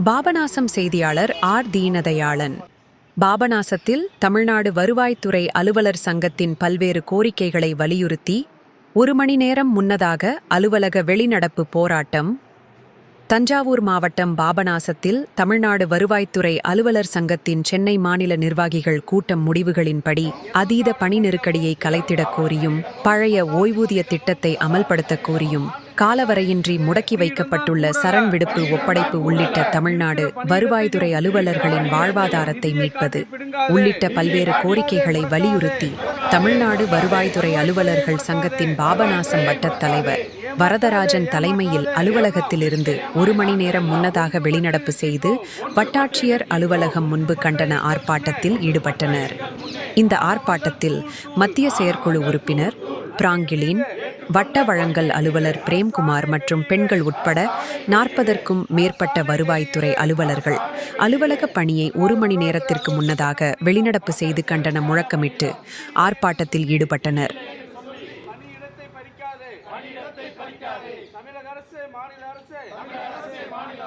பாபநாசம் செய்தியாளர் ஆர். தீனதயாளன். பாபநாசத்தில் தமிழ்நாடு வருவாய்த்துறை அலுவலர் சங்கத்தின் பல்வேறு கோரிக்கைகளை வலியுறுத்தி 1 மணி நேரம் முன்னதாக அலுவலக வெளிநடப்பு போராட்டம். தஞ்சாவூர் மாவட்டம் பாபநாசத்தில் தமிழ்நாடு வருவாய்த்துறை அலுவலர் சங்கத்தின் சென்னை மாநில நிர்வாகிகள் கூட்டம் முடிவுகளின்படி அதீத பணி நெருக்கடியை கலைத்திடக் கோரியும் பழைய ஓய்வூதிய திட்டத்தை அமல்படுத்தக் கோரியும் காலவரையின்றி முடக்கி வைக்கப்பட்டுள்ள சரண் விடுப்பு ஒப்படைப்பு உள்ளிட்ட தமிழ்நாடு வருவாய்த்துறை அலுவலர்களின் வாழ்வாதாரத்தை மீட்பது உள்ளிட்ட பல்வேறு கோரிக்கைகளை வலியுறுத்தி தமிழ்நாடு வருவாய்த்துறை அலுவலர்கள் சங்கத்தின் பாபநாசம் வட்டத் தலைவர் வரதராஜன் தலைமையில் அலுவலகத்திலிருந்து 1 மணி நேரம் முன்னதாக வெளிநடப்பு செய்து வட்டாட்சியர் அலுவலகம் முன்பு கண்டன ஆர்ப்பாட்டத்தில் ஈடுபட்டனர். இந்த ஆர்ப்பாட்டத்தில் மத்திய செயற்குழு உறுப்பினர் பிராங்கிலின், வட்ட வழங்கல் அலுவலர் பிரேம்குமார் மற்றும் பெண்கள் உட்பட 40க்கும் மேற்பட்ட வருவாய்த்துறை அலுவலர்கள் அலுவலக பணியை 1 மணி நேரத்திற்கு முன்னதாக வெளிநடப்பு செய்து கண்டன முழக்கமிட்டு ஆர்ப்பாட்டத்தில் ஈடுபட்டனர். தமிழக அரசு, மாநில அரசு